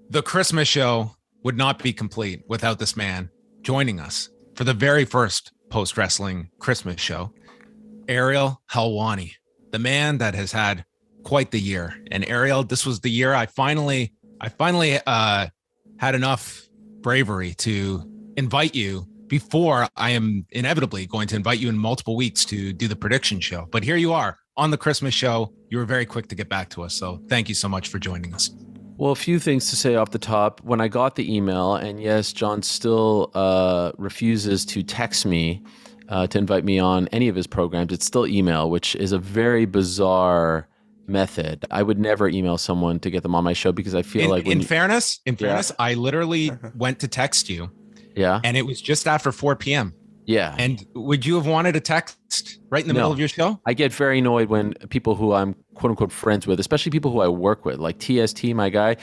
The Christmas show would not be complete without this man joining us for the very first post-wrestling Christmas show, Ariel Helwani, the man that has had quite the year. And Ariel, this was the year I finally had enough bravery to invite you before I am inevitably going to invite you in multiple weeks to do the prediction show. But here you are on the Christmas show. You were very quick to get back to us. So thank you so much for joining us. Well, a few things to say off the top. When I got the email, and yes, John still refuses to text me to invite me on any of his programs. It's still email, which is a very bizarre method. I would never email someone to get them on my show because I feel in fairness, I literally went to text you. Yeah. And it was just after 4 p.m. Yeah. And would you have wanted a text right in the middle of your show? I get very annoyed when people who I'm quote unquote friends with, especially people who I work with, like TST, my guy.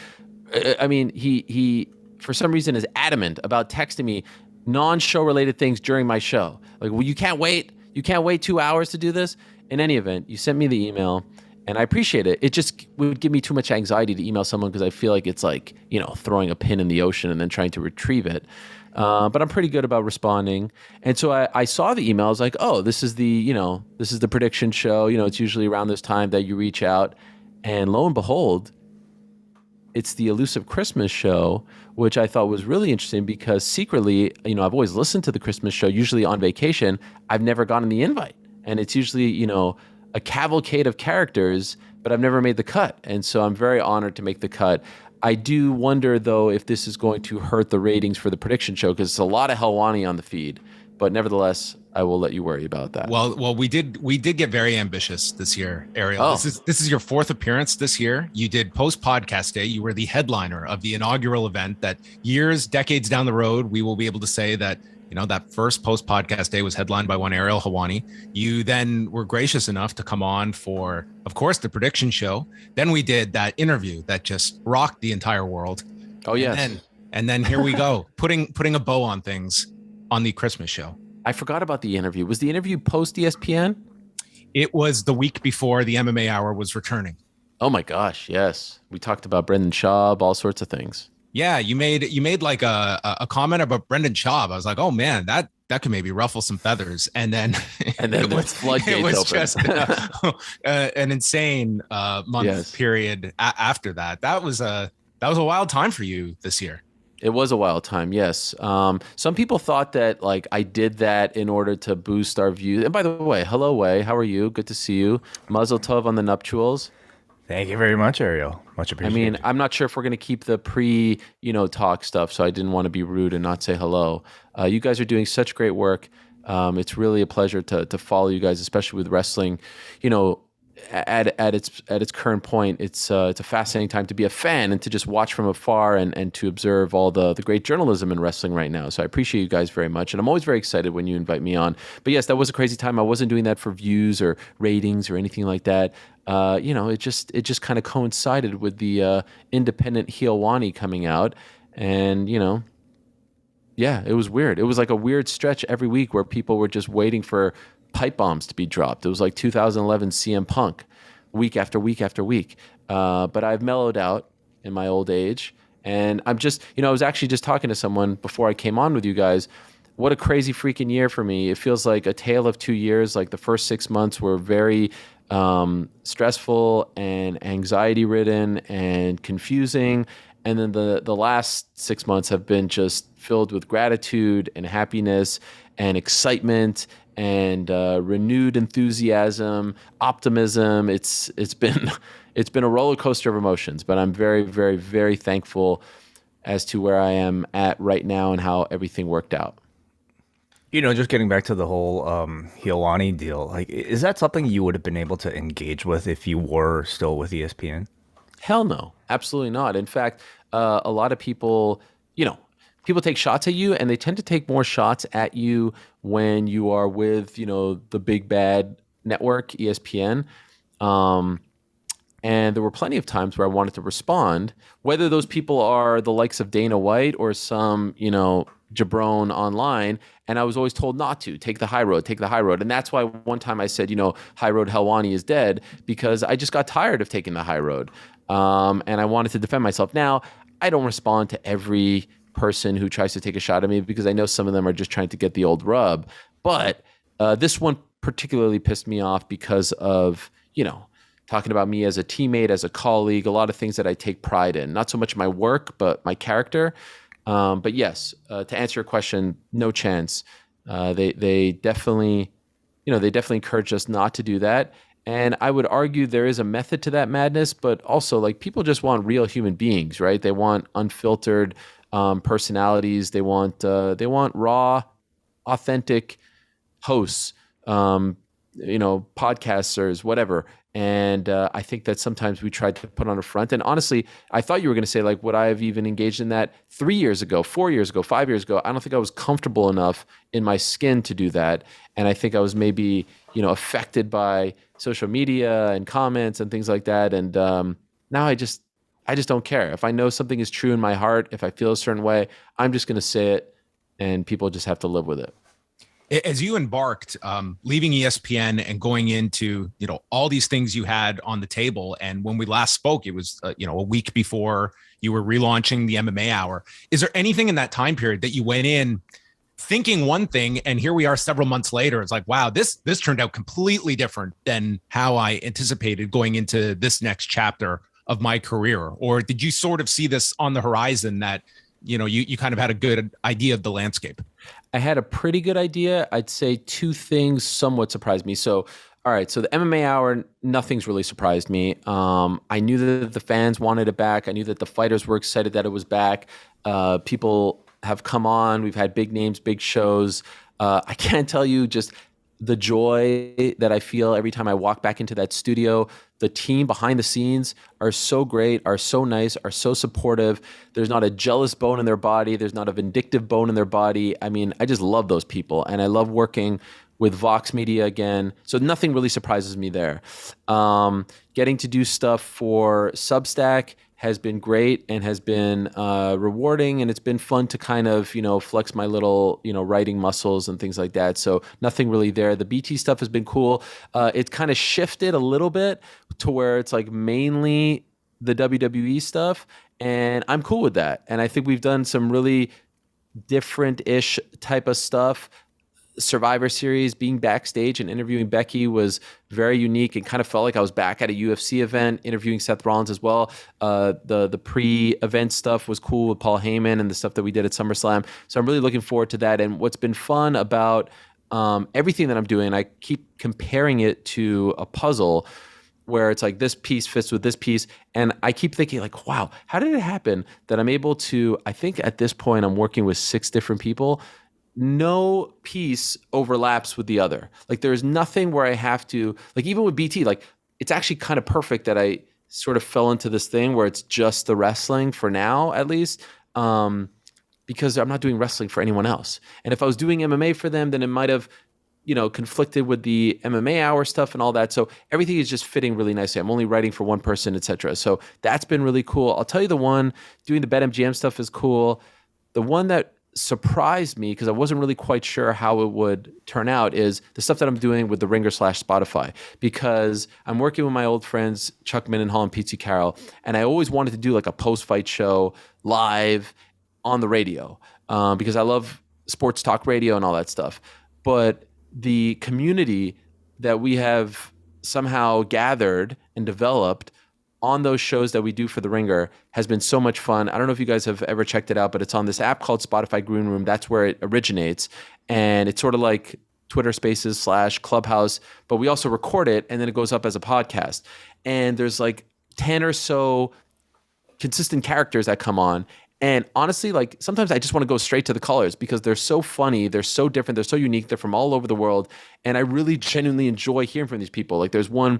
I mean, he for some reason is adamant about texting me non-show related things during my show. Like, well, you can't wait 2 hours to do this. In any event, you sent me the email and I appreciate it. It just would give me too much anxiety to email someone because I feel like it's like, throwing a pin in the ocean and then trying to retrieve it. But I'm pretty good about responding. And so I saw the email. I was like, oh, this is the prediction show. It's usually around this time that you reach out. And lo and behold, it's the elusive Christmas show, which I thought was really interesting because secretly, I've always listened to the Christmas show, usually on vacation. I've never gotten the invite. And it's usually, a cavalcade of characters, but I've never made the cut. And so I'm very honored to make the cut. I do wonder, though, if this is going to hurt the ratings for the prediction show because it's a lot of Helwani on the feed. But nevertheless, I will let you worry about that. Well, we did get very ambitious this year, Ariel. Oh. This is your fourth appearance this year. You did post podcast day. You were the headliner of the inaugural event that decades down the road, we will be able to say that that first post podcast day was headlined by one Ariel Helwani. You then were gracious enough to come on for, of course, the prediction show. Then we did that interview that just rocked the entire world. Oh, yes. And then here we go, putting a bow on things on the Christmas show. I forgot about the interview. Was the interview post ESPN? It was the week before the MMA Hour was returning. Oh my gosh, yes. We talked about Brendan Schaub, all sorts of things. Yeah, you made like a comment about Brendan Schaub. I was like, oh man, that could maybe ruffle some feathers. And then it was just an insane month period after that. That was a wild time for you this year. It was a wild time, yes. Some people thought that like I did that in order to boost our views. And by the way, hello, Wei. How are you? Good to see you. Mazel tov on the nuptials. Thank you very much, Ariel. Much appreciated. I mean, I'm not sure if we're going to keep the talk stuff, so I didn't want to be rude and not say hello. You guys are doing such great work. It's really a pleasure to follow you guys, especially with wrestling. At its current point, it's a fascinating time to be a fan and to just watch from afar and to observe all the great journalism in wrestling right now. So I appreciate you guys very much, and I'm always very excited when you invite me on. But yes, that was a crazy time. I wasn't doing that for views or ratings or anything like that. It just kind of coincided with the independent Heelwani coming out, and yeah, it was weird. It was like a weird stretch every week where people were just waiting for pipe bombs to be dropped. It was like 2011 CM Punk, week after week after week. But I've mellowed out in my old age, and I'm just, I was actually just talking to someone before I came on with you guys. What a crazy freaking year for me. It feels like a tale of 2 years. Like the first 6 months were very stressful and anxiety-ridden and confusing. And then the last 6 months have been just filled with gratitude and happiness and excitement and renewed enthusiasm, optimism. It's been a roller coaster of emotions, but I'm very, very, very thankful as to where I am at right now and how everything worked out. Just getting back to the whole Heelwani deal, like, is that something you would have been able to engage with if you were still with ESPN? Hell no, absolutely not. In fact, a lot of people, people take shots at you, and they tend to take more shots at you when you are with, the big bad network, ESPN. And there were plenty of times where I wanted to respond, whether those people are the likes of Dana White or some, jabron online. And I was always told not to take the high road. And that's why one time I said, High Road Helwani is dead, because I just got tired of taking the high road. And I wanted to defend myself. Now, I don't respond to every person who tries to take a shot at me because I know some of them are just trying to get the old rub. But this one particularly pissed me off because of, talking about me as a teammate, as a colleague, a lot of things that I take pride in. Not so much my work, but my character. But yes, to answer your question, no chance. They definitely encourage us not to do that. And I would argue there is a method to that madness, but also like people just want real human beings, right? They want unfiltered personalities. They want raw, authentic hosts, podcasters, whatever. And I think that sometimes we tried to put on a front. And honestly, I thought you were going to say, like, would I have even engaged in that 3 years ago, 4 years ago, 5 years ago? I don't think I was comfortable enough in my skin to do that. And I think I was maybe, affected by social media and comments and things like that. And now I just don't care. If I know something is true in my heart, if I feel a certain way, I'm just going to say it, and people just have to live with it. As you embarked, leaving ESPN and going into, all these things you had on the table. And when we last spoke, it was, a week before you were relaunching the MMA Hour. Is there anything in that time period that you went in thinking one thing, and here we are several months later, it's like, wow, this turned out completely different than how I anticipated going into this next chapter of my career? Or did you sort of see this on the horizon that, you kind of had a good idea of the landscape? I had a pretty good idea. I'd say two things somewhat surprised me. So, all right. So the MMA Hour, nothing's really surprised me. I knew that the fans wanted it back. I knew that the fighters were excited that it was back. People have come on. We've had big names, big shows. I can't tell you just the joy that I feel every time I walk back into that studio. The team behind the scenes are so great, are so nice, are so supportive. There's not a jealous bone in their body. There's not a vindictive bone in their body. I mean, I just love those people. And I love working with Vox Media again. So nothing really surprises me there. Getting to do stuff for Substack has been great and has been rewarding, and it's been fun to kind of, flex my little, writing muscles and things like that. So nothing really there. The BT stuff has been cool. It's kind of shifted a little bit to where it's like mainly the WWE stuff, and I'm cool with that. And I think we've done some really different-ish type of stuff. Survivor Series, being backstage and interviewing Becky was very unique and kind of felt like I was back at a UFC event, interviewing Seth Rollins as well. The pre-event stuff was cool with Paul Heyman and the stuff that we did at SummerSlam. So I'm really looking forward to that. And what's been fun about everything that I'm doing, I keep comparing it to a puzzle where it's like this piece fits with this piece. And I keep thinking like, wow, how did it happen that I'm able to, I think at this point I'm working with 6 different people. No piece overlaps with the other. Like there's nothing where I have to, like even with BT, like it's actually kind of perfect that I sort of fell into this thing where it's just the wrestling for now, at least, because I'm not doing wrestling for anyone else. And if I was doing MMA for them, then it might have, conflicted with the MMA Hour stuff and all that. So everything is just fitting really nicely. I'm only writing for one person, etc. So that's been really cool. I'll tell you the one doing the BetMGM stuff is cool. The one that surprised me because I wasn't really quite sure how it would turn out is the stuff that I'm doing with the Ringer / Spotify, because I'm working with my old friends Chuck Mindenhall and Pete Carroll, and I always wanted to do like a post-fight show live on the radio because I love sports talk radio and all that stuff. But the community that we have somehow gathered and developed on those shows that we do for the Ringer has been so much fun. I don't know if you guys have ever checked it out, but it's on this app called Spotify Green Room. That's where it originates. And it's sort of like Twitter Spaces / Clubhouse, but we also record it and then it goes up as a podcast. And there's like 10 or so consistent characters that come on. And honestly, like sometimes I just want to go straight to the callers because they're so funny, they're so different, they're so unique, they're from all over the world. And I really genuinely enjoy hearing from these people. Like there's one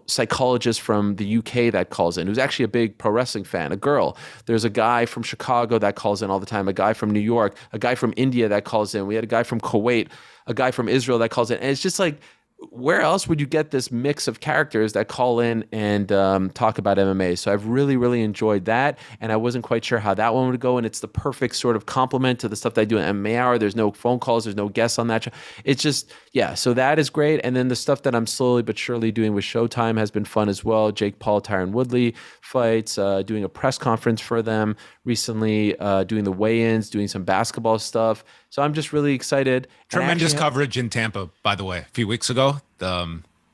psychologist from the UK that calls in, who's actually a big pro wrestling fan, a girl. There's a guy from Chicago that calls in all the time, a guy from New York, a guy from India that calls in. We had a guy from Kuwait, a guy from Israel that calls in. And it's just like, where else would you get this mix of characters that call in and talk about MMA? So I've really, really enjoyed that. And I wasn't quite sure how that one would go. And it's the perfect sort of complement to the stuff that I do in MMA Hour. There's no phone calls. There's no guests on that show. It's just, yeah. So that is great. And then the stuff that I'm slowly but surely doing with Showtime has been fun as well. Jake Paul, Tyron Woodley fights, doing a press conference for them recently, doing the weigh-ins, doing some basketball stuff. So I'm just really excited. Tremendous coverage in Tampa, by the way, a few weeks ago.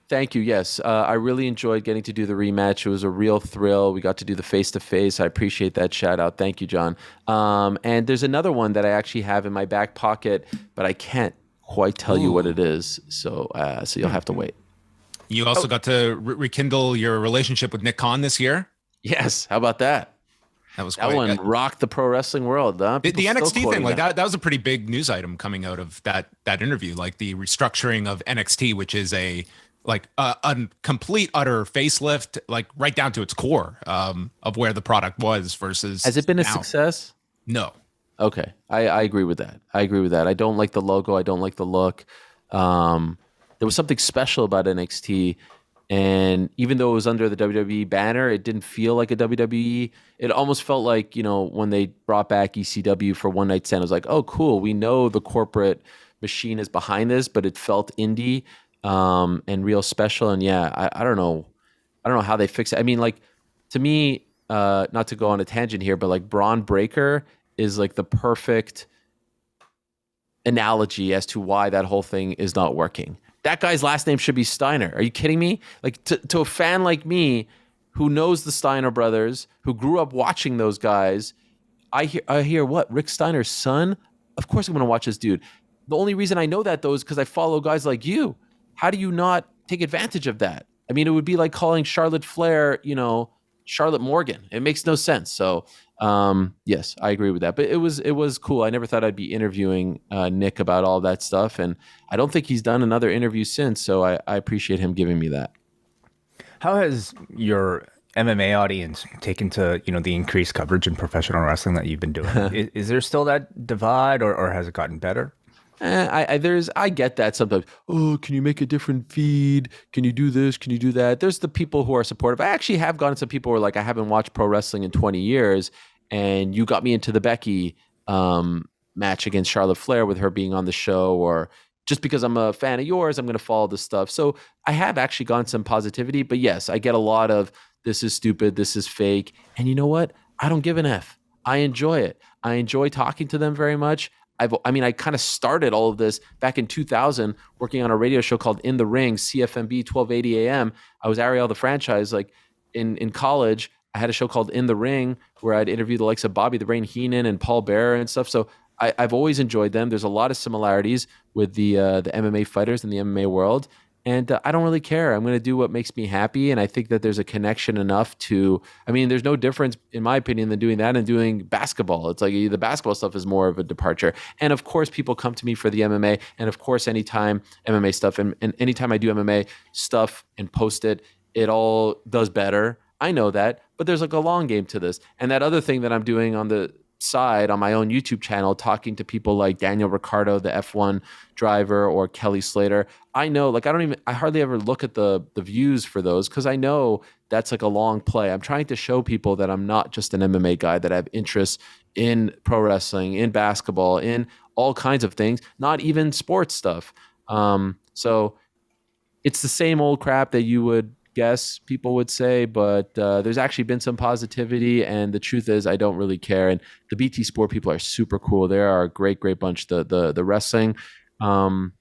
Thank you. Yes, I really enjoyed getting to do the rematch. It was a real thrill. We got to do the face-to-face. I appreciate that shout out. Thank you, John. And there's another one that I actually have in my back pocket, but I can't quite tell you what it is. So you'll have to wait. You also got to rekindle your relationship with Nick Khan this year. Yes. How about that? That one rocked the pro wrestling world. Huh? The NXT thing, like that was a pretty big news item coming out of that interview, like the restructuring of NXT, which is a complete utter facelift, like right down to its core of where the product was versus. Has it been a success? No. Okay, I agree with that. I don't like the logo. I don't like the look. There was something special about NXT. And even though it was under the WWE banner, it didn't feel like a WWE. It almost felt like, when they brought back ECW for One Night Stand, it was like, oh, cool. We know the corporate machine is behind this, but it felt indie and real special. And yeah, I don't know. I don't know how they fix it. I mean, like, to me, not to go on a tangent here, but like Braun Breaker is like the perfect analogy as to why that whole thing is not working. That guy's last name should be Steiner. Are you kidding me? Like to a fan like me who knows the Steiner brothers, who grew up watching those guys, I hear what? Rick Steiner's son? Of course I'm going to watch this dude. The only reason I know that, though, is because I follow guys like you. How do you not take advantage of that? I mean, it would be like calling Charlotte Flair, Charlotte Morgan. It makes no sense. So, yes, I agree with that. But it was cool. I never thought I'd be interviewing Nick about all that stuff, and I don't think he's done another interview since. So I appreciate him giving me that. How has your MMA audience taken to the increased coverage in professional wrestling that you've been doing? Is there still that divide, or has it gotten better? I get that sometimes. Oh, can you make a different feed? Can you do this? Can you do that? There's the people who are supportive. I actually have gotten some people who are like, I haven't watched pro wrestling in 20 years, and you got me into the Becky match against Charlotte Flair with her being on the show, or just because I'm a fan of yours, I'm going to follow this stuff. So I have actually gotten some positivity, but yes, I get a lot of this is stupid, this is fake. And you know what? I don't give an F. I enjoy it. I enjoy talking to them very much. I kind of started all of this back in 2000, working on a radio show called In the Ring, CFMB 1280 AM. I was Ariel the franchise. Like in college, I had a show called In the Ring where I'd interview the likes of Bobby the Brain Heenan and Paul Bearer and stuff. So I've always enjoyed them. There's a lot of similarities with the MMA fighters in the MMA world. And I don't really care. I'm going to do what makes me happy. And I think that there's a connection enough there's no difference, in my opinion, than doing that and doing basketball. It's like the basketball stuff is more of a departure. And of course, people come to me for the MMA. And of course, anytime MMA stuff and anytime I do MMA stuff and post it, it all does better. I know that. But there's like a long game to this. And that other thing that I'm doing on the side on my own YouTube channel, talking to people like Daniel Ricciardo, the F1 driver, or Kelly Slater. I know, like, I hardly ever look at the views for those because I know that's like a long play. I'm trying to show people that I'm not just an MMA guy, that I have interests in pro wrestling, in basketball, in all kinds of things, not even sports stuff. So it's the same old crap that you would guess people would say, but there's actually been some positivity, and the truth is I don't really care. And the BT Sport people are super cool. They are a great bunch. The wrestling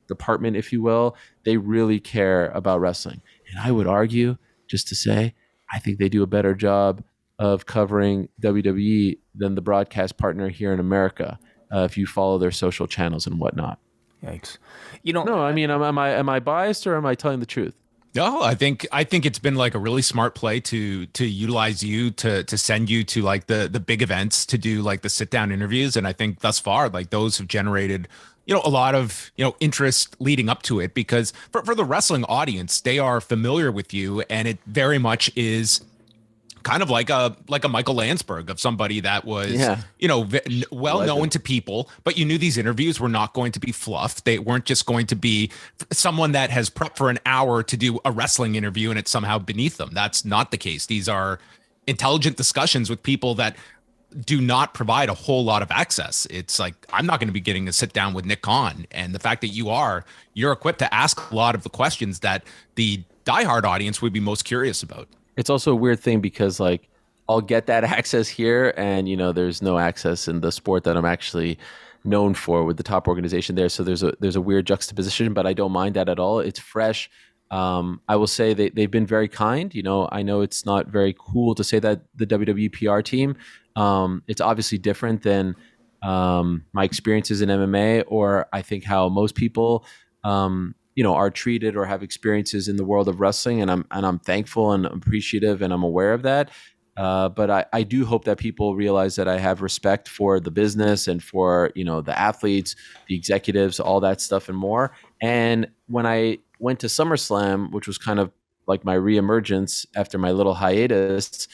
department, if you will, they really care about wrestling. And I would argue, just to say, I think they do a better job of covering WWE than the broadcast partner here in America, if you follow their social channels and whatnot. Yikes. No, I mean, am I biased, or am I telling the truth? No, I think it's been like a really smart play to utilize you to send you to like the big events to do like the sit down interviews. And I think thus far, like those have generated, a lot of, interest leading up to it, because for the wrestling audience, they are familiar with you, and it very much is kind of like a Michael Landsberg, of somebody that was, Yeah. well known Legend. to people, but you knew these interviews were not going to be fluff. They weren't just going to be someone that has prepped for an hour to do a wrestling interview and it's somehow beneath them. That's not the case. These are intelligent discussions with people that do not provide a whole lot of access. It's like, I'm not going to be getting to sit down with Nick Khan. And the fact that you're equipped to ask a lot of the questions that the diehard audience would be most curious about. It's also a weird thing because like I'll get that access here, and there's no access in the sport that I'm actually known for with the top organization there. So there's a weird juxtaposition, but I don't mind that at all. It's fresh. I will say they've been very kind. I know it's not very cool to say that the WWE PR team. It's obviously different than my experiences in MMA, or I think how most people are treated or have experiences in the world of wrestling, and I'm thankful and appreciative, and I'm aware of that. But I do hope that people realize that I have respect for the business and for the athletes, the executives, all that stuff and more. And when I went to SummerSlam, which was kind of like my reemergence after my little hiatus,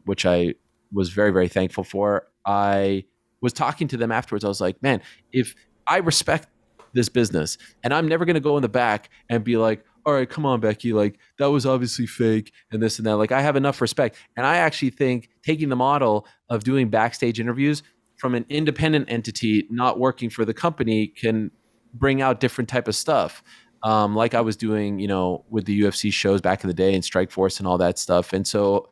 which I was very, very thankful for, I was talking to them afterwards. I was like, man, if I respect this business, and I'm never going to go in the back and be like, all right, come on, Becky, like that was obviously fake and this and that. Like I have enough respect. And I actually think taking the model of doing backstage interviews from an independent entity, not working for the company, can bring out different type of stuff. Like I was doing, with the UFC shows back in the day and Strikeforce and all that stuff. And so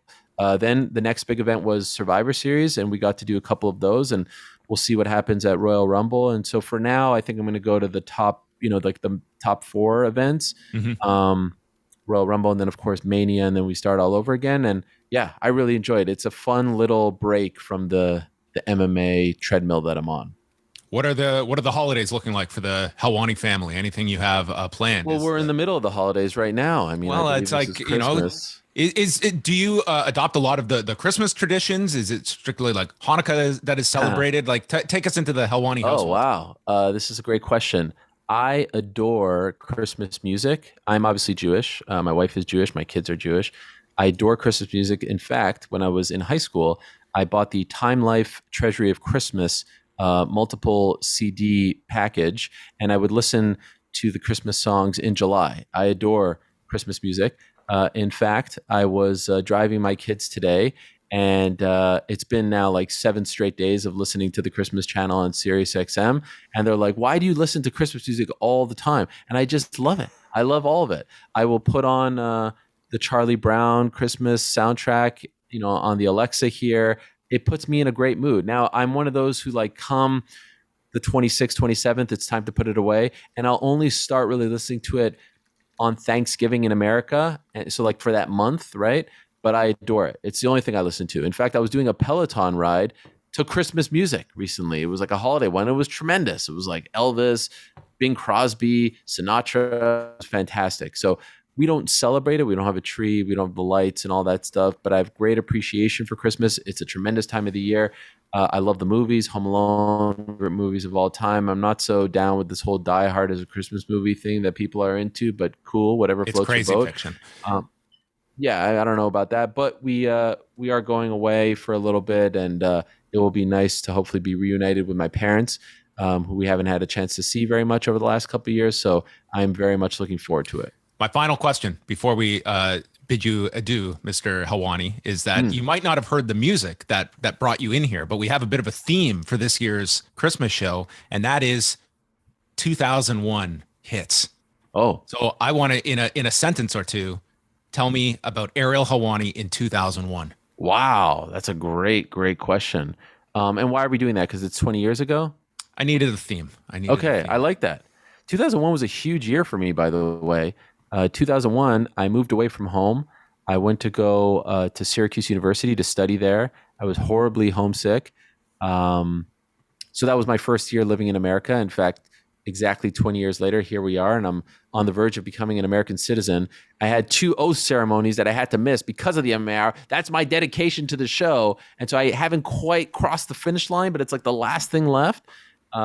then the next big event was Survivor Series, and we got to do a couple of those, and we'll see what happens at Royal Rumble. And so for now, I think I'm going to go to the top, like the top 4 events, Royal Rumble, and then of course Mania, and then we start all over again. And yeah, I really enjoyed it. It's a fun little break from the MMA treadmill that I'm on. What are the holidays looking like for the Helwani family? Anything you have planned? Well, we're in the middle of the holidays right now. I mean, well, I it's like, do you adopt a lot of the Christmas traditions? Is it strictly like Hanukkah that is celebrated? Like, take us into the Helwani household. Oh, wow. This is a great question. I adore Christmas music. I'm obviously Jewish. My wife is Jewish. My kids are Jewish. I adore Christmas music. In fact, when I was in high school, I bought the Time Life Treasury of Christmas multiple CD package, and I would listen to the Christmas songs in July. I adore Christmas music. In fact, I was driving my kids today, and it's been now like 7 straight days of listening to the Christmas channel on Sirius XM. And they're like, why do you listen to Christmas music all the time? And I just love it. I love all of it. I will put on the Charlie Brown Christmas soundtrack, on the Alexa here. It puts me in a great mood. Now, I'm one of those who like come the 26th, 27th, it's time to put it away. And I'll only start really listening to it on Thanksgiving in America. And so like for that month, right? But I adore it. It's the only thing I listen to. In fact, I was doing a Peloton ride to Christmas music recently. It was like a holiday one. It was tremendous. It was like Elvis, Bing Crosby, Sinatra. It was fantastic. So we don't celebrate it. We don't have a tree. We don't have the lights and all that stuff. But I have great appreciation for Christmas. It's a tremendous time of the year. I love the movies, Home Alone, favorite movies of all time. I'm not so down with this whole Die Hard as a Christmas movie thing that people are into, but cool, whatever floats your boat. It's crazy fiction. Yeah, I don't know about that, but we are going away for a little bit, and it will be nice to hopefully be reunited with my parents, who we haven't had a chance to see very much over the last couple of years. So I'm very much looking forward to it. My final question before we bid you adieu, Mr. Helwani, is that you might not have heard the music that brought you in here, but we have a bit of a theme for this year's Christmas show, and that is 2001 hits. Oh, so I want to, in a sentence or two, tell me about Ariel Helwani in 2001. Wow, that's a great question. And why are we doing that? Because it's 20 years ago? I needed a theme. I like that. 2001 was a huge year for me, by the way. 2001, I moved away from home. I went to go to Syracuse University to study there. I was horribly homesick. So that was my first year living in America. In fact, exactly 20 years later, here we are, and I'm on the verge of becoming an American citizen. I had 2 oath ceremonies that I had to miss because of the MAR. That's my dedication to the show. And so I haven't quite crossed the finish line, but it's like the last thing left.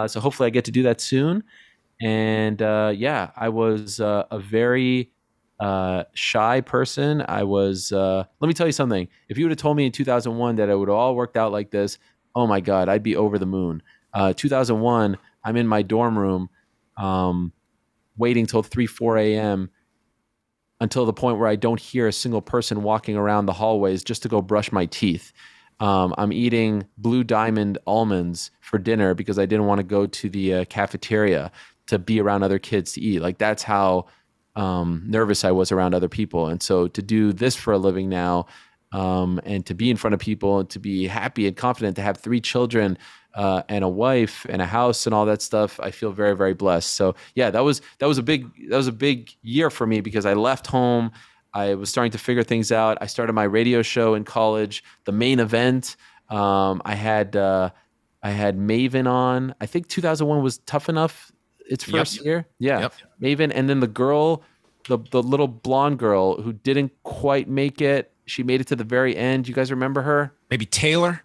So hopefully I get to do that soon. And I was a very shy person. I was, let me tell you something. If you would have told me in 2001 that it would have all worked out like this, oh my God, I'd be over the moon. 2001, I'm in my dorm room, waiting till 3, 4 a.m. until the point where I don't hear a single person walking around the hallways just to go brush my teeth. I'm eating Blue Diamond almonds for dinner because I didn't want to go to the cafeteria to be around other kids to eat. Like that's how nervous I was around other people. And so to do this for a living now, and to be in front of people and to be happy and confident, to have 3 children and a wife and a house and all that stuff, I feel very, very blessed. So yeah, that was a big year for me because I left home. I was starting to figure things out. I started my radio show in college, The Main Event. I had Maven on. I think 2001 was Tough Enough. Its first year. Yeah. Yep. Maven. And then the girl, the little blonde girl who didn't quite make it. She made it to the very end. You guys remember her? Maybe Taylor.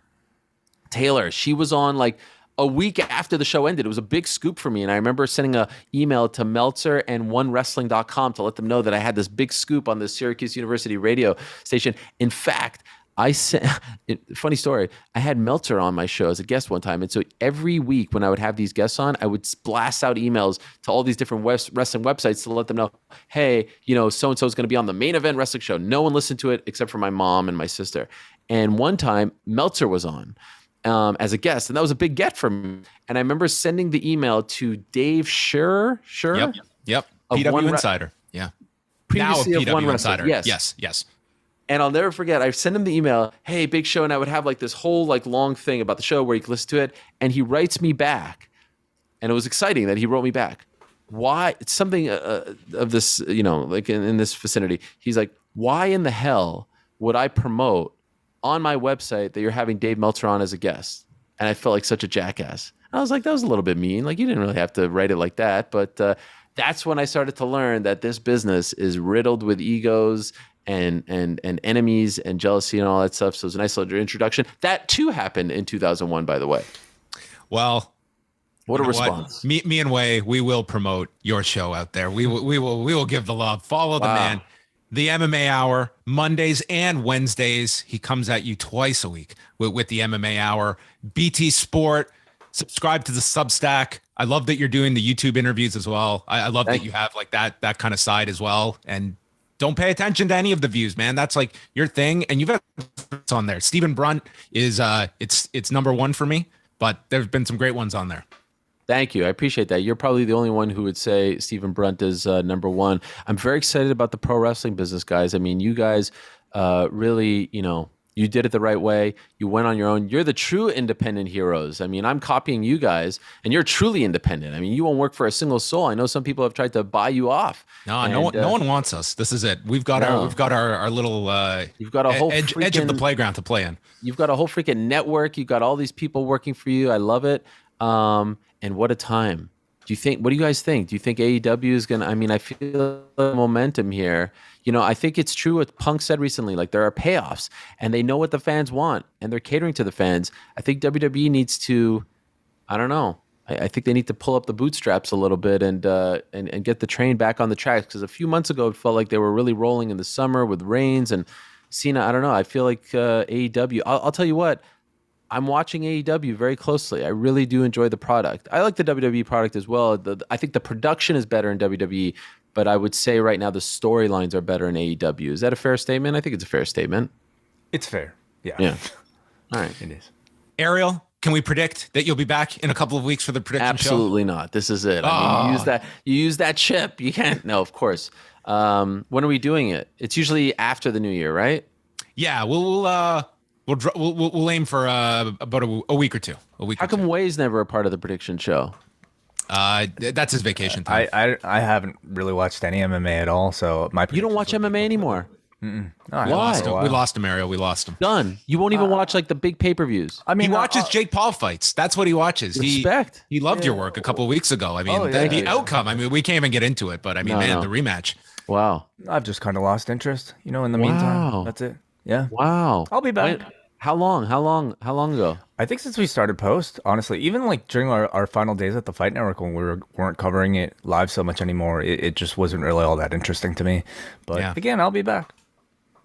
She was on like a week after the show ended. It was a big scoop for me. And I remember sending an email to Meltzer and OneWrestling.com to let them know that I had this big scoop on the Syracuse University radio station. In fact, funny story, I had Meltzer on my show as a guest one time. And so every week when I would have these guests on, I would blast out emails to all these different wrestling websites to let them know, hey, so-and-so is going to be on the Main Event Wrestling Show. No one listened to it except for my mom and my sister. And one time, Meltzer was on as a guest, and that was a big get for me. And I remember sending the email to Dave Scherer. Yep. PW Insider. Yeah. Previously now of PW One Insider. Wrestling. Yes. And I'll never forget, I sent him the email, hey, big show, and I would have like this whole like long thing about the show where you could listen to it. And he writes me back. And it was exciting that he wrote me back. Why? It's something of this, like in this vicinity. He's like, why in the hell would I promote on my website that you're having Dave Meltzer on as a guest? And I felt like such a jackass. And I was like, that was a little bit mean. Like, you didn't really have to write it like that. But that's when I started to learn that this business is riddled with egos and enemies and jealousy and all that stuff. So it was a nice little introduction. That too happened in 2001, by the way. Well, what a response. Me and Wai, we will promote your show out there. We will give the love. Follow the man. The MMA Hour, Mondays and Wednesdays. He comes at you twice a week with the MMA Hour. BT Sport. Subscribe to the Substack. I love that you're doing the YouTube interviews as well. I love that you have like that kind of side as well. And don't pay attention to any of the views, man. That's like your thing. And you've got it's on there. Stephen Brunt is it's number 1 for me, but there's been some great ones on there. Thank you. I appreciate that. You're probably the only one who would say Stephen Brunt is number 1. I'm very excited about the pro wrestling business, guys. I mean, you guys really, you did it the right way. You went on your own. You're the true independent heroes. I mean, I'm copying you guys, and you're truly independent. I mean, you won't work for a single soul. I know some people have tried to buy you off. No one wants us. This is it. We've got our little you've got a whole edge of the playground to play in. You've got a whole freaking network. You've got all these people working for you. I love it. And what a time. What do you guys think? Do you think AEW is going to, I feel the momentum here. I think it's true what Punk said recently, like there are payoffs and they know what the fans want and they're catering to the fans. I think WWE needs to, I don't know. I think they need to pull up the bootstraps a little bit and get the train back on the tracks. Because a few months ago, it felt like they were really rolling in the summer with Reigns and Cena. I don't know. I feel like AEW, I'll tell you what, I'm watching AEW very closely. I really do enjoy the product. I like the WWE product as well. I think the production is better in WWE, but I would say right now the storylines are better in AEW. Is that a fair statement? I think it's a fair statement. It's fair. Yeah. All right. It is. Ariel, can we predict that you'll be back in a couple of weeks for the prediction show? Absolutely not. This is it. I mean, you use that chip. You can't. No, of course. When are we doing it? It's usually after the new year, right? Yeah. We'll aim for about a week or two. How come Wai's never a part of the prediction show? That's his vacation time. I haven't really watched any MMA at all, so you don't watch MMA anymore. No, Why? We lost him, Ariel. We lost him. Done. You won't even watch like the big pay-per-views. I mean, he watches Jake Paul fights. That's what he watches. Respect. He loved your work a couple of weeks ago. I mean, the outcome. I mean, we can't even get into it, but I mean, the rematch. Wow. I've just kind of lost interest. In the meantime, that's it. Yeah. Wow. I'll be back. How long? How long ago? I think since we started post, honestly, even like during our final days at the Fight Network when weren't covering it live so much anymore, it just wasn't really all that interesting to me. But again, I'll be back.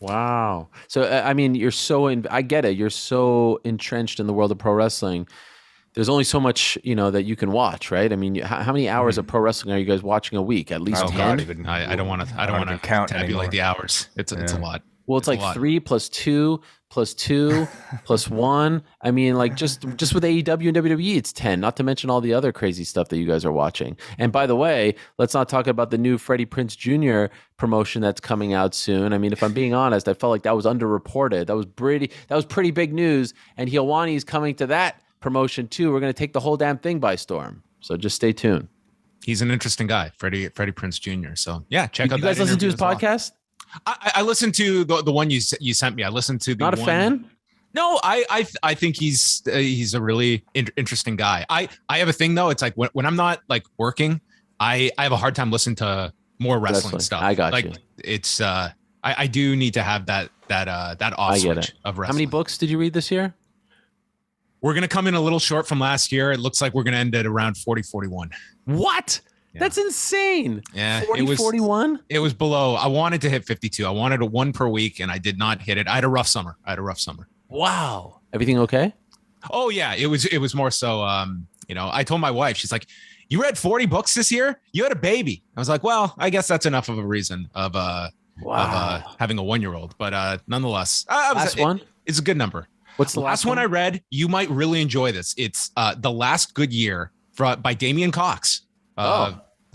Wow. So I mean, I get it. You're so entrenched in the world of pro wrestling. There's only so much, that you can watch, right? I mean, how many hours of pro wrestling are you guys watching a week? At least 10? I don't want to count tabulate anymore. the hours. It's a lot. Well, it's like 3 plus 2 plus 2 plus 1. I mean, like just with AEW and WWE, it's 10, not to mention all the other crazy stuff that you guys are watching. And by the way, let's not talk about the new Freddie Prinze Jr. promotion that's coming out soon. I mean, if I'm being honest, I felt like that was underreported. That was pretty big news. And Heelwani is coming to that promotion too. We're going to take the whole damn thing by storm. So just stay tuned. He's an interesting guy, Freddie Prinze Jr. So yeah, check out. You guys listen to his podcast? I listened to the one you sent me. I listened to the Not a fan? No, I think he's a really interesting guy. I have a thing though. It's like when I'm not like working, I have a hard time listening to more wrestling stuff. I got you. It's I do need to have that off switch of wrestling. How many books did you read this year? We're gonna come in a little short from last year. It looks like we're gonna end at around 41. What? Yeah. That's insane. Yeah, 41. It was below. I wanted to hit 52. I wanted a 1 per week, and I did not hit it. I had a rough summer. Wow. Everything okay? Oh yeah, it was more so. I told my wife, she's like, "You read 40 books this year? You had a baby." I was like, "Well, I guess that's enough of a reason of having a 1-year-old." But nonetheless, last one is a good number. What's the last one I read? You might really enjoy this. It's The Last Good Year by Damian Cox.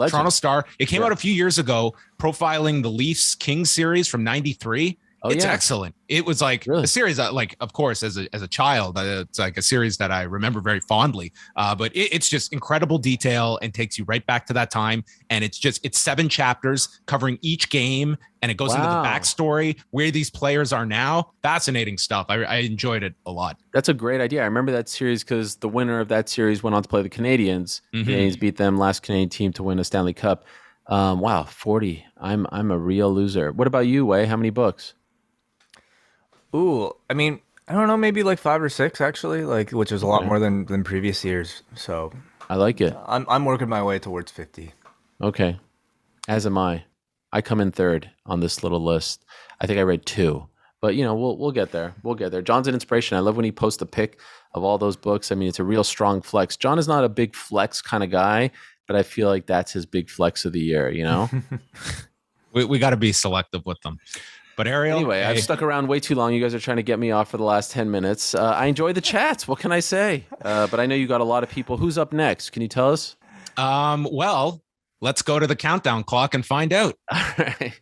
Toronto Star. It came out a few years ago, profiling the Leafs Kings series from '93. It's excellent. It was like a series that, like, of course, as a child, it's like a series that I remember very fondly. But it's just incredible detail and takes you right back to that time. And it's 7 chapters covering each game, and it goes into the backstory, where these players are now. Fascinating stuff. I enjoyed it a lot. That's a great idea. I remember that series because the winner of that series went on to play the Canadians. Mm-hmm. The Canadians beat them, last Canadian team to win a Stanley Cup. Wow, 40. I'm a real loser. What about you, Wei? How many books? Ooh, I mean, I don't know, maybe like 5 or 6 actually, which is a lot more than previous years. So I like it. I'm working my way towards 50. Okay, as am I. I come in third on this little list. I think I read 2, but we'll get there. We'll get there. John's an inspiration. I love when he posts a pic of all those books. I mean, it's a real strong flex. John is not a big flex kind of guy, but I feel like that's his big flex of the year. We got to be selective with them. But Ariel, anyway, I've stuck around way too long. You guys are trying to get me off for the last 10 minutes. I enjoy the chats. What can I say? But I know you got a lot of people. Who's up next? Can you tell us? Well, let's go to the countdown clock and find out. All right.